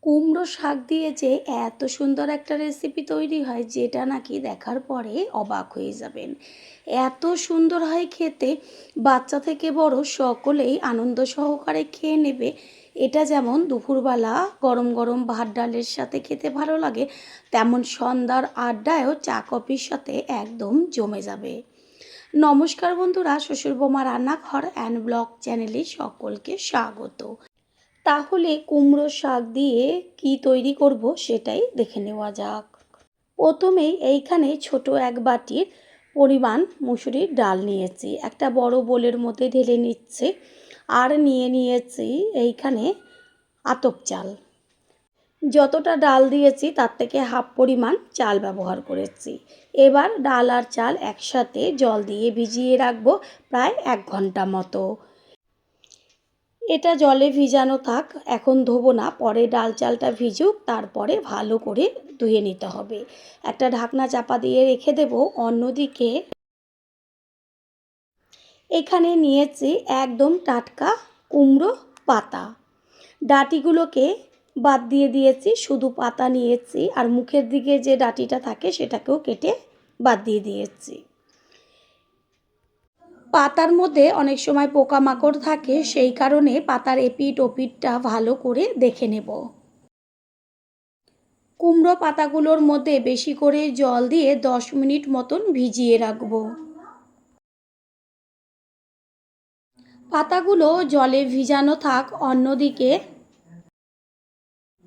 কুমড়ো শাক দিয়ে যে এত সুন্দর একটা রেসিপি তৈরি হয় যেটা নাকি দেখার পরে অবাক হয়ে যাবেন। এত সুন্দর হয় খেতে, বাচ্চা থেকে বড় সকলেই আনন্দ সহকারে খেয়ে নেবে। এটা যেমন দুপুরবেলা গরম গরম ভাত ডালের সাথে খেতে ভালো লাগে, তেমন সন্ধ্যার আড্ডায়ও চা কফির সাথে একদম জমে যাবে। নমস্কার বন্ধুরা, শ্বশুর বোমা রান্নাঘর অ্যান্ড ব্লগ চ্যানেলে সকলকে স্বাগত। তাহলে কুমড়ো শাক দিয়ে কি তৈরি করব সেটাই দেখে নেওয়া যাক। প্রথমেই এইখানে ছোট এক বাটির পরিমাণ মুসুরির ডাল নিয়েছি, একটা বড় বোলের মধ্যে ঢেলে নিচ্ছে। আর নিয়েছি এইখানে আতপ চাল। যতটা ডাল দিয়েছি তার থেকে হাফ পরিমাণ চাল ব্যবহার করেছি। এবার ডাল আর চাল একসাথে জল দিয়ে ভিজিয়ে রাখবো প্রায় 1 ঘন্টা মতো। এটা জলে ভিজানো থাক, এখন ধোবো না, পরে ডাল চালটা ভিজুক, তারপরে ভালো করে ধুয়ে নিতে হবে। একটা ঢাকনা চাপা দিয়ে রেখে দেব। অন্যদিকে এখানে নিয়েছি একদম টাটকা কুমড়ো পাতা। ডাঁটিগুলোকে বাদ দিয়ে দিয়েছি, শুধু পাতা নিয়েছি, আর মুখের দিকে যে ডাঁটিটা থাকে সেটাকেও কেটে বাদ দিয়ে দিয়েছি। পাতার মধ্যে অনেক সময় পোকামাকড় থাকে, সেই কারণে পাতার এপিঠ ওপিঠটা ভালো করে দেখে নেব। কুমড়ো পাতাগুলোর মধ্যে বেশি করে জল দিয়ে 10 মিনিট মতন ভিজিয়ে রাখবো। পাতাগুলো জলে ভিজানো থাক। অন্যদিকে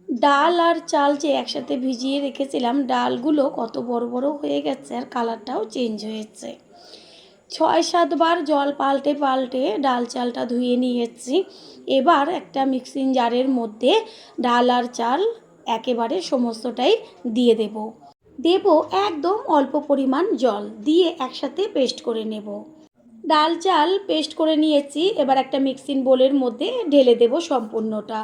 ডাল আর চাল যে একসাথে ভিজিয়ে রেখেছিলাম, ডালগুলো কত বড় বড় হয়ে গেছে আর কালারটাও চেঞ্জ হয়েছে। 6-7 বার জল পাল্টে পাল্টে ডাল চালটা ধুয়ে নিয়েছি। এবার একটা মিক্সিং জারের মধ্যে ডাল আর চাল একেবারে সমস্তটাই দিয়ে দেব একদম অল্প পরিমাণ জল দিয়ে একসাথে পেস্ট করে নেব। ডাল চাল পেস্ট করে নিয়েছি, এবার একটা মিক্সিং বোলের মধ্যে ঢেলে দেব সম্পূর্ণটা।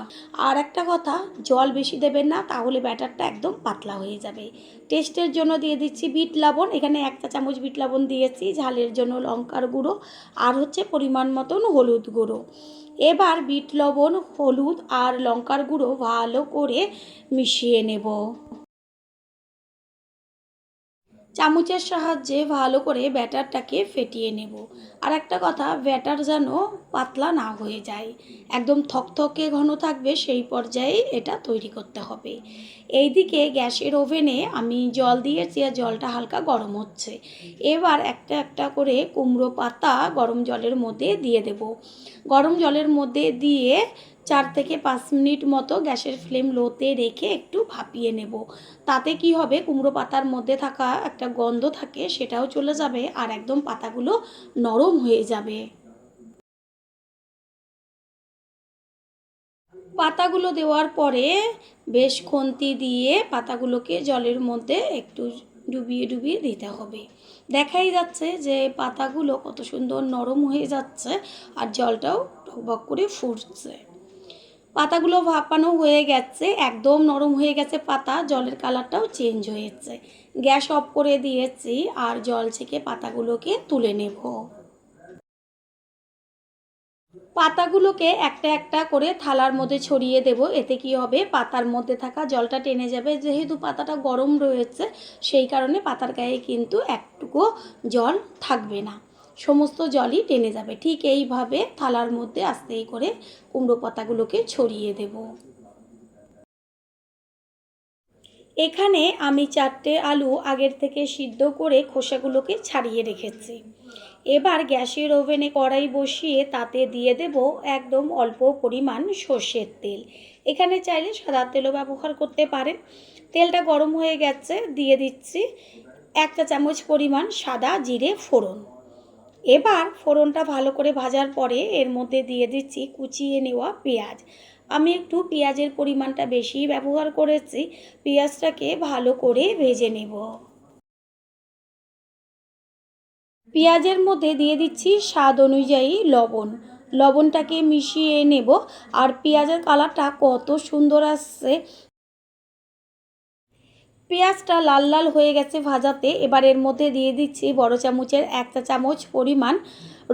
আর একটা কথা, জল বেশি দেবেন না, তাহলে ব্যাটারটা একদম পাতলা হয়ে যাবে। টেস্টের জন্য দিয়ে দিচ্ছি বিট লবণ, এখানে 1 চা চামচ বিট লবণ দিয়েছি, ঝালের জন্য লঙ্কার গুঁড়ো, আর হচ্ছে পরিমাণ মতন হলুদ গুঁড়ো। এবার বিট লবণ, হলুদ আর লঙ্কার গুঁড়ো ভালো করে মিশিয়ে নেব। চামচের সাহায্যে ভালো করে ব্যাটারটাকে ফেটিয়ে নেব। আর একটা কথা, ব্যাটার যেন পাতলা না হয়ে যায়, একদম থকথকে ঘন থাকবে, সেই পর্যায়ে এটা তৈরি করতে হবে। এইদিকে গ্যাসের ওভেনে আমি জল দিয়েছি আর জলটা হালকা গরম হচ্ছে। এবার একটা একটা করে কুমড়ো পাতা গরম জলের মধ্যে দিয়ে দেব। গরম জলের মধ্যে দিয়ে 4 থেকে 5 মিনিট মতো গ্যাসের ফ্লেম লোতে রেখে একটু ভাপিয়ে নেব। তাতে কি হবে, কুমড়ো পাতার মধ্যে থাকা একটা গন্ধ থাকে সেটাও চলে যাবে, আর একদম পাতাগুলো নরম হয়ে যাবে। পাতাগুলো দেওয়ার পরে বেশ খুন্তি দিয়ে পাতাগুলোকে জলের মধ্যে একটু ডুবিয়ে ডুবিয়ে দিতে হবে। দেখাই যাচ্ছে যে পাতাগুলো কত সুন্দর নরম হয়ে যাচ্ছে আর জলটাও টকবক করে ফুটছে। পাতাগুলো ভাপানো হয়ে গেছে, একদম নরম হয়ে গেছে পাতা, জলের কালারটাও চেঞ্জ হয়েছে। গ্যাস অফ করে দিয়েছি আর জল ছেঁকে পাতাগুলোকে তুলে নেব। পাতাগুলোকে একটা একটা করে থালার মধ্যে ছড়িয়ে দেব। এতে কি হবে, পাতার মধ্যে থাকা জলটা টেনে যাবে। যেহেতু পাতাটা গরম রয়েছে, সেই কারণে পাতার গায়ে কিন্তু একটুকুও জল থাকবে না, সমস্ত জলই টেনে যাবে। ঠিক এইভাবে থালার মধ্যে আস্তে করে কুমড়ো পাতাগুলোকে ছড়িয়ে দেব। এখানে আমি 4টে আলু আগের থেকে সিদ্ধ করে খোসাগুলোকে ছাড়িয়ে রেখেছি। এবার গ্যাসের ওভেনে কড়াই বসিয়ে তাতে দিয়ে দেব একদম অল্প পরিমাণ সর্ষের তেল। এখানে চাইলে সাদা তেলও ব্যবহার করতে পারেন। তেলটা গরম হয়ে গেছে, দিয়ে দিচ্ছি 1 চা চামচ পরিমাণ সাদা জিরে ফোড়ন। এবার ফোড়নটা ভালো করে ভাজার পরে এর মধ্যে দিয়ে দিচ্ছি কুচিয়ে নেওয়া পেঁয়াজ। আমি একটু পেঁয়াজের পরিমাণটা বেশি ব্যবহার করেছি। পেঁয়াজটাকে ভালো করে ভেজে নেব। পেঁয়াজের মধ্যে দিয়ে দিচ্ছি স্বাদ অনুযায়ী লবণ। লবণটাকে মিশিয়ে নেব। আর পেঁয়াজের কালারটা কত সুন্দর আসছে, পেঁয়াজটা লাল লাল হয়ে গেছে ভাজাতে। এবার এর মধ্যে দিয়ে দিচ্ছি বড় চামচের 1 চা চামচ পরিমাণ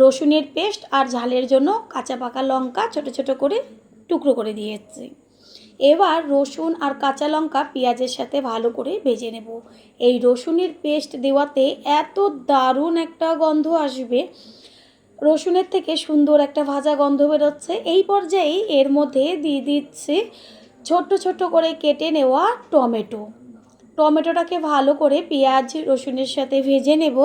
রসুনের পেস্ট, আর ঝালের জন্য কাঁচা পাকা লঙ্কা ছোট ছোট করে টুকরো করে দিয়েছি। এবার রসুন আর কাঁচা লঙ্কা পেঁয়াজের সাথে ভালো করে ভেজে নেব। এই রসুনের পেস্ট দেওয়াতে এত দারুণ একটা গন্ধ আসবে, রসুনের থেকে সুন্দর একটা ভাজা গন্ধ বেরোচ্ছে। এই পর্যায়ে এর মধ্যে দিয়ে দিচ্ছি ছোট্ট ছোট্ট করে কেটে নেওয়া টমেটো। টমেটোটাকে ভালো করে পেঁয়াজ রসুনের সাথে ভেজে নেব।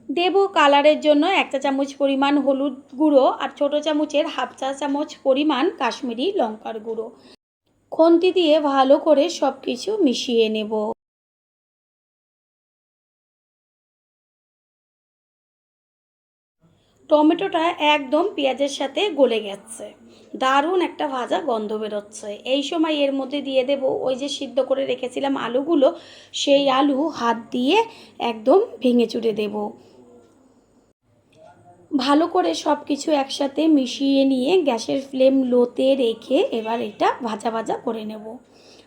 দেব কালারের জন্য 1 চা চামচ পরিমাণ হলুদ গুঁড়ো আর ছোটো চামচের 1/2 চা চামচ পরিমাণ কাশ্মীরি লঙ্কার গুঁড়ো। খুন্তি দিয়ে ভালো করে সব কিছু মিশিয়ে নেব। টমেটোটা একদম পেঁয়াজের সাথে গলে গেছে, দারুণ একটা ভাজা গন্ধ বেরোচ্ছে। এই সময় এর মধ্যে দিয়ে দেব ওই যে সিদ্ধ করে রেখেছিলাম আলুগুলো, সেই আলু হাত দিয়ে একদম ভেঙে চুরে দেব। ভালো করে সব কিছু একসাথে মিশিয়ে নিয়ে গ্যাসের ফ্লেম লোতে রেখে এবার এটা ভাজা ভাজা করে নেব।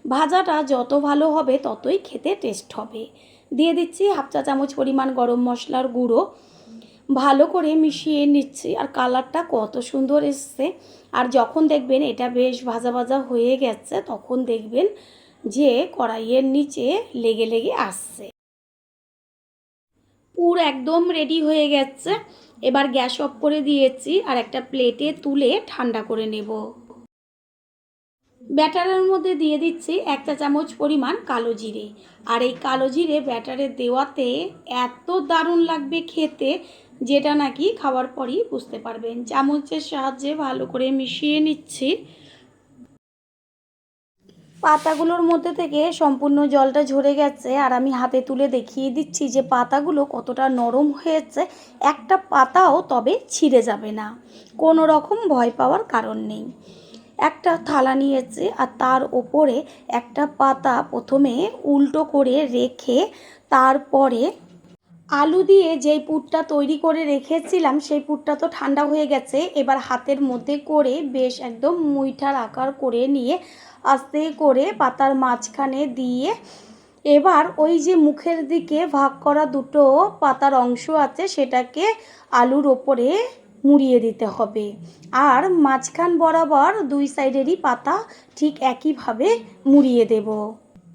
ভাজাটা যত ভালো হবে ততই খেতে টেস্ট হবে। দিয়ে দিচ্ছি 1/2 চা চামচ পরিমাণ গরম মশলার গুঁড়ো। ভালো করে মিশিয়ে নিচ্ছি, আর কালারটা কত সুন্দর এসছে। আর যখন দেখবেন এটা বেশ ভাজা ভাজা হয়ে গেছে তখন দেখবেন যে কড়াইয়ের নিচে লেগে লেগে আসছে। পুর একদম রেডি হয়ে গেছে। এবার গ্যাস অফ করে দিয়েছি আর একটা প্লেটে তুলে ঠান্ডা করে নেব। ব্যাটারের মধ্যে দিয়ে দিচ্ছি 1 চা চামচ পরিমাণ কালো জিরে। আর এই কালো জিরে ব্যাটারে দেওয়াতে এত দারুণ লাগবে খেতে, যেটা নাকি খাওয়ার পরই বুঝতে পারবেন। চামচের সাহায্যে ভালো করে মিশিয়ে নিচ্ছি। পাতাগুলোর মধ্যে থেকে সম্পূর্ণ জলটা ঝরে গেছে আর আমি হাতে তুলে দেখিয়ে দিচ্ছি যে পাতাগুলো কতটা নরম হয়েছে। একটা পাতাও তবে ছিঁড়ে যাবে না, কোনো রকম ভয় পাওয়ার কারণ নেই। একটা থালা নিয়েছি আর তার ওপরে একটা পাতা প্রথমে উল্টো করে রেখে তারপরে আলু দিয়ে যেই পুরটা তৈরি করে রেখেছিলাম সেই পুরটা তো ঠান্ডা হয়ে গেছে। এবার হাতের মধ্যে করে বেশ একদম মুইঠার আকার করে নিয়ে আস্তে করে পাতার মাঝখানে দিয়ে এবার ওই যে মুখের দিকে ভাগ করা দুটো পাতার অংশ আছে সেটাকে আলুর ওপরে মুড়িয়ে দিতে হবে। আর মাঝখান বরাবর দুই সাইডেরই পাতা ঠিক একইভাবে মুড়িয়ে দেব।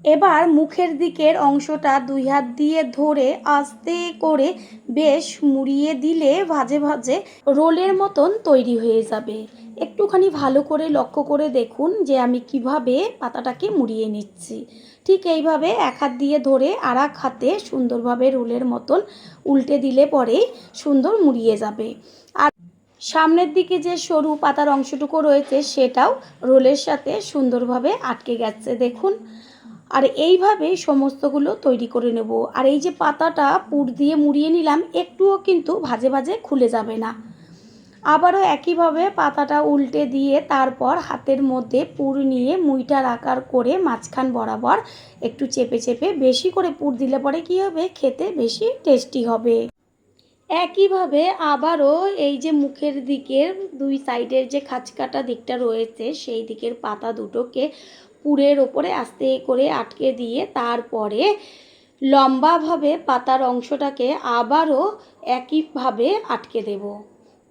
এবার মুখের দিকের অংশটা 2 হাত দিয়ে ধরে আস্তে করে বেশ মুড়িয়ে দিলে ভাজে ভাজে রোলের মতন তৈরি হয়ে যাবে। একটুখানি ভালো করে লক্ষ্য করে দেখুন যে আমি কিভাবে পাতাটাকে মুড়িয়ে নিচ্ছি। ঠিক এইভাবে এক হাত দিয়ে ধরে আর এক হাতে সুন্দরভাবে রোলের মতন উল্টে দিলে পরেই সুন্দর মুড়িয়ে যাবে। আর সামনের দিকে যে সরু পাতার অংশটুকু রয়েছে সেটাও রোলের সাথে সুন্দরভাবে আটকে গেছে দেখুন। আর এইভাবেই সমস্তগুলো তৈরি করে নেব। আর এই যে পাতাটা পুর দিয়ে মুড়িয়ে নিলাম, একটুও কিন্তু ভাজে ভাজে খুলে যাবে না। আবারও একইভাবে পাতাটা উল্টে দিয়ে তারপর হাতের মধ্যে পুর নিয়ে মুইটার আকার করে মাঝখান বরাবর একটু চেপে চেপে বেশি করে পুর দিলে পরে কী হবে, খেতে বেশি টেস্টি হবে। একইভাবে আবারও এই যে মুখের দিকের দুই সাইডের যে খাঁচকাটা দিকটা রয়েছে সেই দিকের পাতা দুটোকে পুরের ওপরে আস্তে করে আটকে দিয়ে তারপরে লম্বাভাবে পাতার অংশটাকে আবারও একইভাবে আটকে দেব।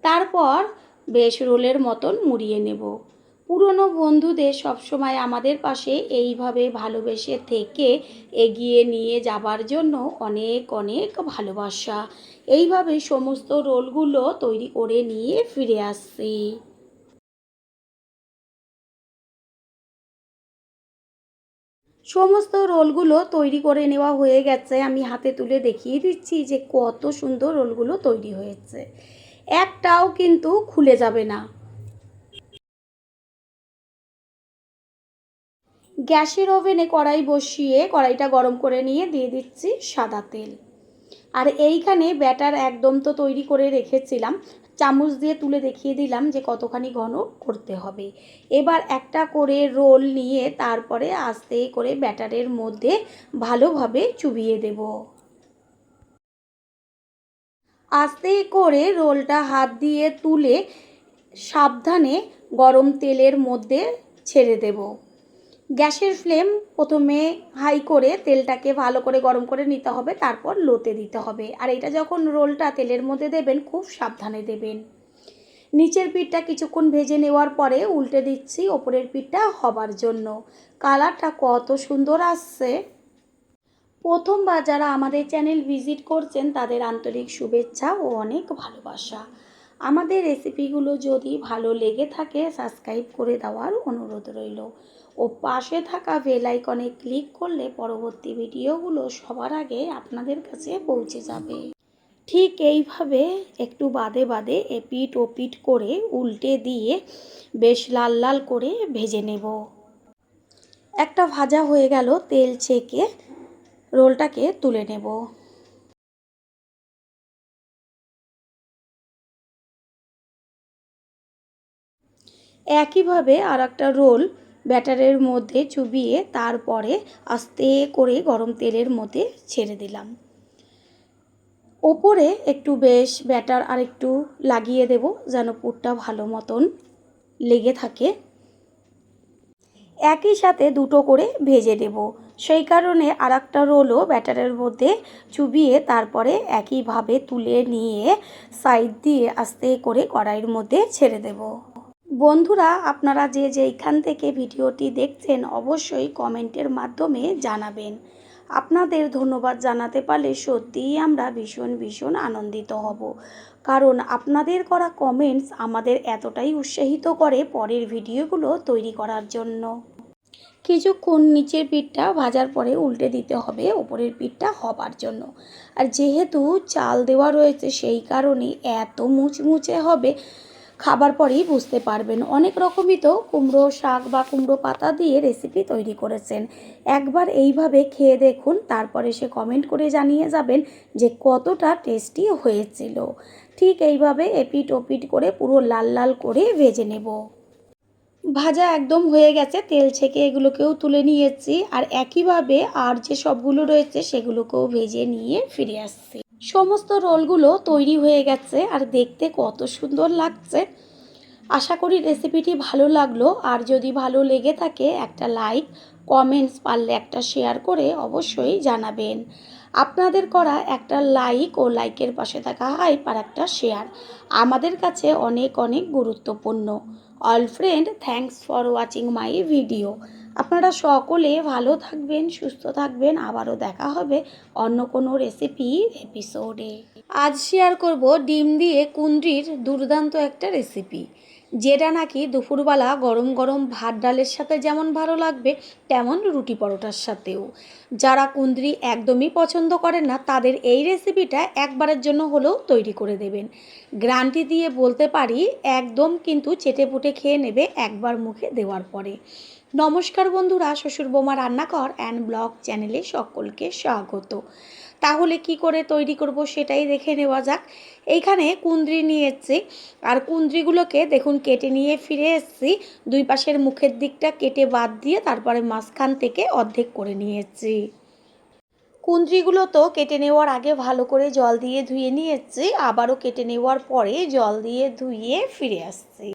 তারপর বেশ রোলের মতন মুড়িয়ে নেব। পুরনো বন্ধুদের সবসময় আমাদের পাশে এইভাবে ভালোবেসে থেকে এগিয়ে নিয়ে যাবার জন্য অনেক অনেক ভালোবাসা। এইভাবে সমস্ত রোলগুলো তৈরি করে নিয়ে ফিরে আসছি। সমস্ত রোলগুলো তৈরি করে নেওয়া হয়ে গেছে। আমি হাতে তুলে দেখিয়ে দিচ্ছি যে কত সুন্দর রোলগুলো তৈরি হয়েছে, একটাও কিন্তু খুলে যাবে না। গ্যাসের ওভেনে কড়াই বসিয়ে কড়াইটা গরম করে নিয়ে দিয়ে দিচ্ছি সাদা তেল। আর এইখানে ব্যাটার একদম তো তৈরি করে রেখেছিলাম, চামচ দিয়ে তুলে দেখিয়ে দিলাম যে কতখানি ঘন করতে হবে। এবার একটা করে রোল নিয়ে তারপরে আস্তে করে ব্যাটারের মধ্যে ভালোভাবে চুবিয়ে দেব। আস্তে করে রোলটা হাত দিয়ে তুলে সাবধানে গরম তেলের মধ্যে ছেড়ে দেব। গ্যাসের ফ্লেম প্রথমে হাই করে তেলটাকে ভালো করে গরম করে নিতে হবে, তারপর লোতে দিতে হবে। আর এটা যখন রোলটা তেলের মধ্যে দেবেন খুব সাবধানে দেবেন। নিচের পিঠটা কিছুক্ষণ ভেজে নেওয়ার পরে উল্টে দিচ্ছি ওপরের পিঠটা হবার জন্য। কালারটা কত সুন্দর আসছে। প্রথমবার যারা আমাদের চ্যানেল ভিজিট করছেন তাদের আন্তরিক শুভেচ্ছা ও অনেক ভালোবাসা। আমাদের রেসিপিগুলো যদি ভালো লেগে থাকে সাবস্ক্রাইব করে দেওয়ার অনুরোধ রইল ও পাশে থাকা বেল আইকনে ক্লিক করলে পরবর্তী ভিডিওগুলো সবার আগে আপনাদের কাছে পৌঁছে যাবে। ঠিক এইভাবে একটু বাদে বাদে এপিট ওপিট করে উল্টে দিয়ে বেশ লাল লাল করে ভেজে নেব। একটা ভাজা হয়ে গেল, তেল ছেঁকে রোলটাকে তুলে নেব। একইভাবে আর একটা রোল ব্যাটারের মধ্যে চুবিয়ে তারপরে আস্তে করে গরম তেলের মধ্যে ছেড়ে দিলাম। ওপরে একটু বেশ ব্যাটার আর একটু লাগিয়ে দেব যেন পুরটা ভালো মতন লেগে থাকে। একই সাথে দুটো করে ভেজে দেব, সেই কারণে আর একটা রোলও ব্যাটারের মধ্যে চুবিয়ে তারপরে একইভাবে তুলে নিয়ে সাইড দিয়ে আস্তে করে কড়াইয়ের মধ্যে ছেড়ে দেব। বন্ধুরা, আপনারা যে যেইখান থেকে ভিডিওটি দেখছেন অবশ্যই কমেন্টের মাধ্যমে জানাবেন। আপনাদের ধন্যবাদ জানাতে পারলে সত্যিই আমরা ভীষণ ভীষণ আনন্দিত হব, কারণ আপনাদের করা কমেন্টস আমাদের এতটাই উৎসাহিত করে পরের ভিডিওগুলো তৈরি করার জন্য। কিছুক্ষণ নিচের পিঠটা ভাজার পরে উল্টে দিতে হবে ওপরের পিঠটা হবার জন্য। আর যেহেতু চাল দেওয়া রয়েছে সেই কারণে এত মুচমুচে হবে, খাবার পরেই বুঝতে পারবেন। অনেক রকমই তো কুমড়ো শাক বা কুমড়ো পাতা দিয়ে রেসিপি তৈরি করেছেন, একবার এইভাবে খেয়ে দেখুন, তারপরে সে কমেন্ট করে জানিয়ে যাবেন যে কতটা টেস্টি হয়েছিল। ঠিক এইভাবে এপিট ওপিট করে পুরো লাল লাল করে ভেজে নেব। ভাজা একদম হয়ে গেছে, তেল ছেঁকে এগুলোকেও তুলে নিয়েছি। আর একইভাবে আর যে সবগুলো রয়েছে সেগুলোকেও ভেজে নিয়ে ফিরে আসছি। সমস্ত রোলগুলো তৈরি হয়ে গেছে আর দেখতে কত সুন্দর লাগছে। আশা করি রেসিপিটি ভালো লাগলো, আর যদি ভালো লেগে থাকে একটা লাইক, কমেন্টস, পারলে একটা শেয়ার করে অবশ্যই জানাবেন। আপনাদের করা একটা লাইক ও লাইকের পাশে থাকা হাইপ আর একটা শেয়ার আমাদের কাছে অনেক অনেক গুরুত্বপূর্ণ। All friend, thanks for watching my video. আপনারা সকলে ভালো থাকবেন, সুস্থ থাকবেন। আবারও দেখা হবে অন্য কোনো রেসিপির এপিসোডে। আজ শেয়ার করব ডিম দিয়ে কুঁদরির দুর্দান্ত একটা রেসিপি, যেটা নাকি দুপুরবেলা গরম গরম ভাত ডালের সাথে যেমন ভালো লাগবে তেমন রুটি পরোটার সাথেও। যারা কুঁদরি একদমই পছন্দ করেন না তাদের এই রেসিপিটা একবারের জন্য হলেও তৈরি করে দেবেন। গ্যারান্টি দিয়ে বলতে পারি একদম কিন্তু চেটেপুটে খেয়ে নেবে একবার মুখে দেওয়ার পরে। নমস্কার বন্ধুরা, শ্বশুর বৌমা রান্নাঘর অ্যান্ড ব্লগ চ্যানেলে সকলকে স্বাগত। তাহলে কি করে তৈরি করব সেটাই দেখে নেওয়া যাক। এইখানে কুঁদরি নিয়েছি, আর কুঁদরিগুলোকে দেখুন কেটে নিয়ে ফিরে এসেছি। দুই পাশের মুখের দিকটা কেটে বাদ দিয়ে তারপরে মাঝখান থেকে অর্ধেক করে নিয়েছি। কুঁদরিগুলো তো কেটে নেওয়ার আগে ভালো করে জল দিয়ে ধুয়ে নিয়েছি, আবারও কেটে নেওয়ার পরে জল দিয়ে ধুয়ে ফিরে আসছি।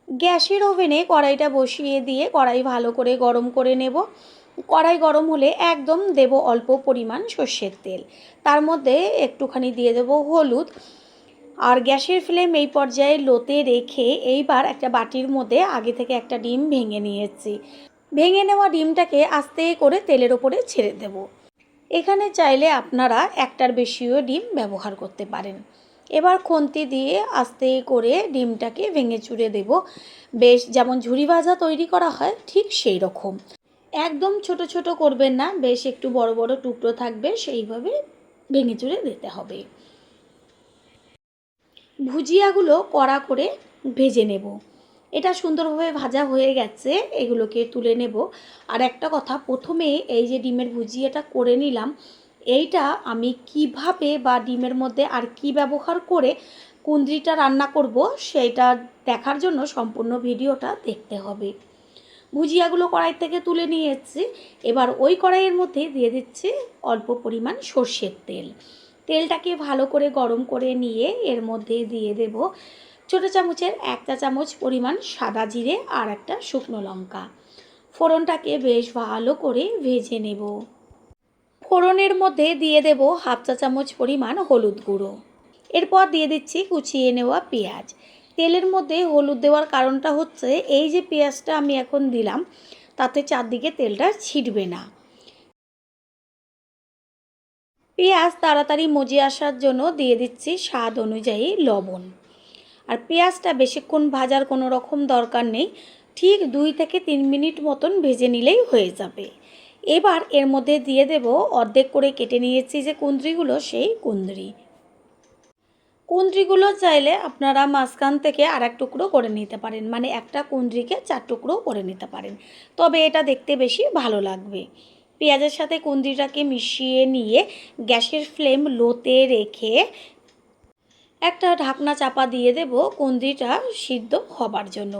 গ্যাসের ওভেনে কড়াইটা বসিয়ে দিয়ে কড়াই ভালো করে গরম করে নেব। কড়াই গরম হলে একদম দেব অল্প পরিমাণ সর্ষের তেল, তার মধ্যে একটুখানি দিয়ে দেব হলুদ। আর গ্যাসের ফ্লেম এই পর্যায়ে লোতে রেখে এইবার একটা বাটির মধ্যে আগে থেকে একটা ডিম ভেঙে নিয়েছি। ভেঙে নেওয়া ডিমটাকে আস্তে করে তেলের ওপরে ছেড়ে দেব। এখানে চাইলে আপনারা একটার বেশিও ডিম ব্যবহার করতে পারেন। এবার খুন্তি দিয়ে আস্তে করে ডিমটাকে ভেঙে চুড়ে দেব, বেশ যেমন ঝুরি ভাজা তৈরি করা হয় ঠিক সেই রকম। একদম ছোট ছোট করবেন না, বেশ একটু বড় বড় টুকরো থাকবে সেইভাবে ভেঙে চুড়ে দিতে হবে। ভুজিয়াগুলো কড়া করে ভেজে নেব। এটা সুন্দরভাবে ভাজা হয়ে গেছে, এগুলোকে তুলে নেব। আর একটা কথা, প্রথমে এই যে ডিমের ভুজিয়াটা করে নিলাম, এইটা আমি কিভাবে বা ডিমের মধ্যে আর কি ব্যবহার করে কুঁদরিটা রান্না করব সেইটা দেখার জন্য সম্পূর্ণ ভিডিওটা দেখতে হবে। ভুজিয়াগুলো কড়াই থেকে তুলে নিয়ে এসেছি। এবার ওই কড়াইয়ের মধ্যে দিয়ে দিচ্ছি অল্প পরিমাণ সর্ষের তেল। তেলটাকে ভালো করে গরম করে নিয়ে এর মধ্যে দিয়ে দেব ছোটো চামচের 1 চা চামচ পরিমাণ সাদা জিরে আর একটা শুকনো লঙ্কা। ফোড়নটাকে বেশ ভালো করে ভেজে নেব। ফোড়নের মধ্যে দিয়ে দেব 1/2 চা চামচ পরিমাণ হলুদ গুঁড়ো। এরপর দিয়ে দিচ্ছি কুচিয়ে নেওয়া পেঁয়াজ। তেলের মধ্যে হলুদ দেওয়ার কারণটা হচ্ছে এই যে পেঁয়াজটা আমি এখন দিলাম তাতে চারদিকে তেলটা ছিটবে না। পেঁয়াজ তাড়াতাড়ি মজে আসার জন্য দিয়ে দিচ্ছি স্বাদ অনুযায়ী লবণ। আর পেঁয়াজটা বেশিক্ষণ ভাজার কোনো রকম দরকার নেই, ঠিক 2 থেকে 3 মিনিট মতন ভেজে নিলেই হয়ে যাবে। এবার এর মধ্যে দিয়ে দেব অর্ধেক করে কেটে নিয়েছি যে কুঁদরিগুলো, সেই কুঁদরিগুলো চাইলে আপনারা মাঝখান থেকে আর এক টুকরো করে নিতে পারেন, মানে একটা কুঁদরিকে 4 টুকরো করে নিতে পারেন, তবে এটা দেখতে বেশি ভালো লাগবে। পেঁয়াজের সাথে কুঁদরিটাকে মিশিয়ে নিয়ে গ্যাসের ফ্লেম লোতে রেখে একটা ঢাকনা চাপা দিয়ে দেব কুঁদরিটা সিদ্ধ হবার জন্য।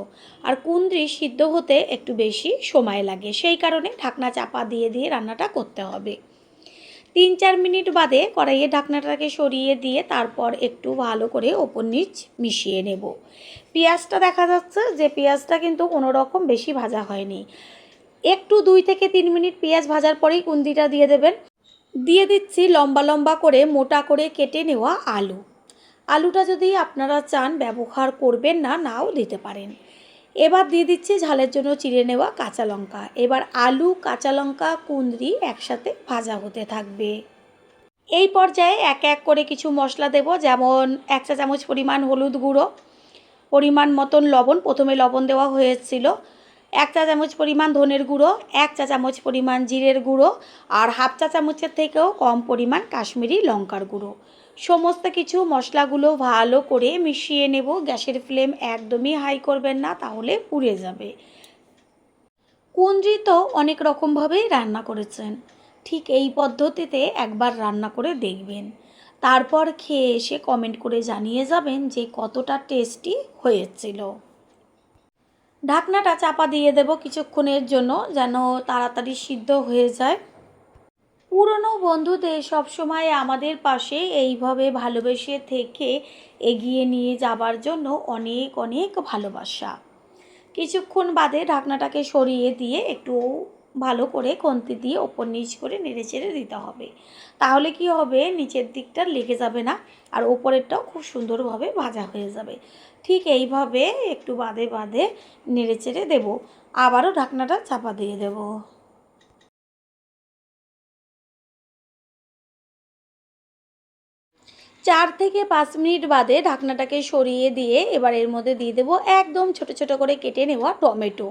আর কুঁদরি সিদ্ধ হতে একটু বেশি সময় লাগে, সেই কারণে ঢাকনা চাপা দিয়ে দিয়ে রান্নাটা করতে হবে। 3-4 মিনিট বাদে কড়াইয়ে ঢাকনাটাকে সরিয়ে দিয়ে তারপর একটু ভালো করে ওপর নিচ মিশিয়ে নেব। পেঁয়াজটা দেখা যাচ্ছে যে পেঁয়াজটা কিন্তু কোনো রকম বেশি ভাজা হয়নি। একটু 2 থেকে 3 মিনিট পেঁয়াজ ভাজার পরেই কুঁদরিটা দিয়ে দেবেন। দিয়ে দিচ্ছি লম্বা লম্বা করে মোটা করে কেটে নেওয়া আলু। আলুটা যদি আপনারা চান ব্যবহার করবেন না, নাও দিতে পারেন। এবার দিয়ে দিচ্ছি ঝালের জন্য চিড়ে নেওয়া কাঁচা লঙ্কা। এবার আলু, কাঁচা লঙ্কা, কুঁদরি একসাথে ভাজা হতে থাকবে। এই পর্যায়ে এক এক করে কিছু মশলা দেব, যেমন 1 চা চামচ পরিমাণ হলুদ গুঁড়ো, পরিমাণ মতন লবণ, প্রথমে লবণ দেওয়া হয়েছিল, 1 চা চামচ পরিমাণ ধনের গুঁড়ো, 1 চা চামচ পরিমাণ জিরের গুঁড়ো, আর হাফ চা চামচের থেকেও কম পরিমাণ কাশ্মীরি লঙ্কার গুঁড়ো। সমস্ত কিছু মশলাগুলো ভালো করে মিশিয়ে নেব। গ্যাসের ফ্লেম একদমই হাই করবেন না, তাহলে পুড়ে যাবে। কুঁদরি তো অনেক রকমভাবেই রান্না করেছেন, ঠিক এই পদ্ধতিতে একবার রান্না করে দেখবেন, তারপর খেয়ে এসে কমেন্ট করে জানিয়ে যাবেন যে কতটা টেস্টি হয়েছিল। ঢাকনাটা চাপা দিয়ে দেব কিছুক্ষণের জন্য, যেন তাড়াতাড়ি সিদ্ধ হয়ে যায়। পুরনো বন্ধুদের সবসময় আমাদের পাশে এইভাবে ভালোবেসে থেকে এগিয়ে নিয়ে যাবার জন্য অনেক অনেক ভালোবাসা। কিছুক্ষণ বাদে ঢাকনাটাকে সরিয়ে দিয়ে একটু ভালো করে খুন্তি দিয়ে ওপর নিচ করে নেড়েচেড়ে দিতে হবে, তাহলে কি হবে, নিচের দিকটা লেগে যাবে না আর ওপরেরটাও খুব সুন্দরভাবে ভাজা হয়ে যাবে। ঠিক এইভাবে একটু বাদে বাদে নেড়েচেড়ে দেব, আবারও ঢাকনাটা চাপা দিয়ে দেব। 4 থেকে 5 মিনিট বাদে ঢাকনাটাকে সরিয়ে দিয়ে এবার এর মধ্যে দিয়ে দেবো একদম ছোট ছোট করে কেটে নেওয়া টমেটো।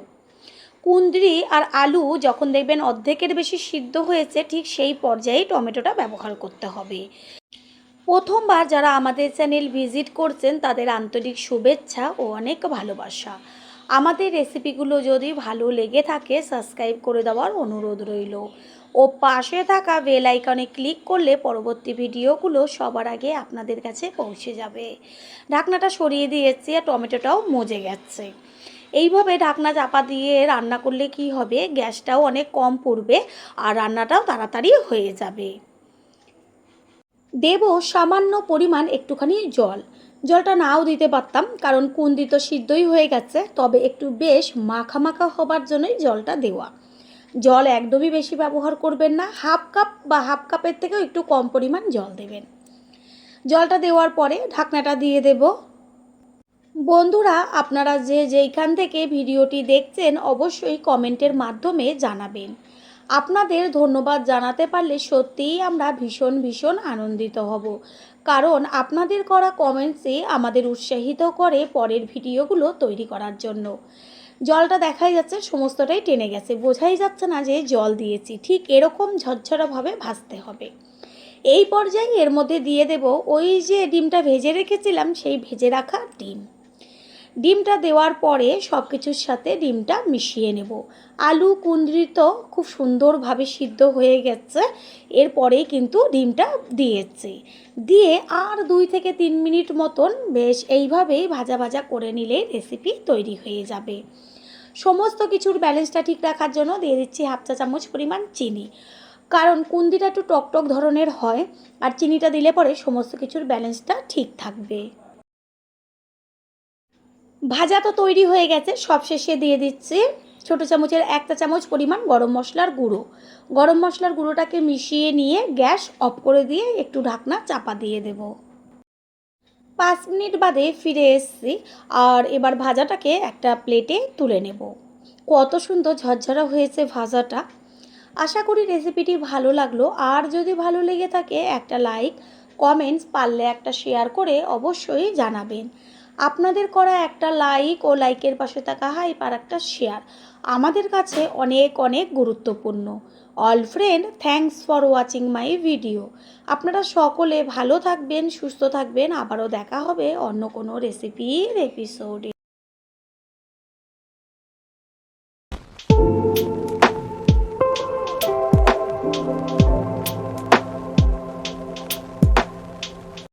কুঁদরি আর আলু যখন দেখবেন অর্ধেকের বেশি সিদ্ধ হয়েছে, ঠিক সেই পর্যায়ে টমেটোটা ব্যবহার করতে হবে। প্রথমবার যারা আমাদের চ্যানেল ভিজিট করছেন তাদের আন্তরিক শুভেচ্ছা ও অনেক ভালোবাসা। আমাদের রেসিপিগুলো যদি ভালো লেগে থাকে সাবস্ক্রাইব করে দেওয়ার অনুরোধ রইল ও পাশে থাকা বেল আইকনে ক্লিক করলে পরবর্তী ভিডিওগুলো সবার আগে আপনাদের কাছে পৌঁছে যাবে। ঢাকনাটা সরিয়ে দিয়েছি আর টমেটোটাও মজে গেছে। এইভাবে ঢাকনা চাপা দিয়ে রান্না করলে কি হবে, গ্যাসটাও অনেক কম পড়বে আর রান্নাটাও তাড়াতাড়ি হয়ে যাবে। দেব সামান্য পরিমাণ একটুখানি জল। জলটা নাও দিতে পারতাম, কারণ কুঁদরি তো সিদ্ধই হয়ে গেছে, তবে একটু বেশ মাখা মাখা হবার জন্যই জলটা দেওয়া। জল একদমই বেশি ব্যবহার করবেন না, হাফ কাপ বা হাফ কাপের থেকেও একটু কম পরিমাণ জল দেবেন। জলটা দেওয়ার পরে ঢাকনাটা দিয়ে দেব। বন্ধুরা, আপনারা যে যেইখান থেকে ভিডিওটি দেখছেন অবশ্যই কমেন্টের মাধ্যমে জানাবেন। আপনাদের ধন্যবাদ জানাতে পারলে সত্যিই আমরা ভীষণ ভীষণ আনন্দিত হব, কারণ আপনাদের করা কমেন্টসই আমাদের উৎসাহিত করে পরের ভিডিওগুলো তৈরি করার জন্য। জলটা দেখাই যাচ্ছে সমস্তটাই টেনে গেছে, বোঝাই যাচ্ছে না যে জল দিয়েছি। ঠিক এরকম ঝরঝরাভাবে ভাজতে হবে। এই পর্যায়ে এর মধ্যে দিয়ে দেব ওই যে ডিমটা ভেজে রেখেছিলাম, সেই ভেজে রাখা ডিম। ডিমটা দেওয়ার পরে সব কিছুর সাথে ডিমটা মিশিয়ে নেব। আলু কুঁদরি তো খুব সুন্দরভাবে সিদ্ধ হয়ে গেছে, এরপরেই কিন্তু ডিমটা দিয়েছি। দিয়ে আর 2 থেকে 3 মিনিট মতন বেশ এইভাবেই ভাজা ভাজা করে নিলে রেসিপি তৈরি হয়ে যাবে। সমস্ত কিছুর ব্যালেন্সটা ঠিক রাখার জন্য দিয়ে দিচ্ছি হাফ চা চামচ পরিমাণ চিনি, কারণ কুঁদরিটা একটু টকটক ধরনের হয় আর চিনিটা দিলে পরে সমস্ত কিছুর ব্যালেন্সটা ঠিক থাকবে। ভাজা তো তৈরি হয়ে গেছে, সবশেষে দিয়ে দিচ্ছি ছোটো চামচের 1 চা চামচ পরিমাণ গরম মশলার গুঁড়ো। গরম মশলার গুঁড়োটাকে মিশিয়ে নিয়ে গ্যাস অফ করে দিয়ে একটু ঢাকনা চাপা দিয়ে দেব। 5 মিনিট বাদে ফিরে এসেছি। আর এবার ভাজাটাকে একটা প্লেটে তুলে নেব। কত সুন্দর ঝরঝরা হয়েছে ভাজাটা। আশা করি রেসিপিটি ভালো লাগলো। আর যদি ভালো লেগে থাকে একটা লাইক, কমেন্টস, পারলে একটা শেয়ার করে অবশ্যই জানাবেন। আপনাদের করা একটা লাইক ও লাইকের পাশে থাকা হাইপ আর একটা শেয়ার আমাদের কাছে অনেক অনেক গুরুত্বপূর্ণ। All friend, thanks for watching my video. আপনারা সকলে ভালো থাকবেন, সুস্থ থাকবেন। আবারও দেখা হবে অন্য কোনো রেসিপির এপিসোডে।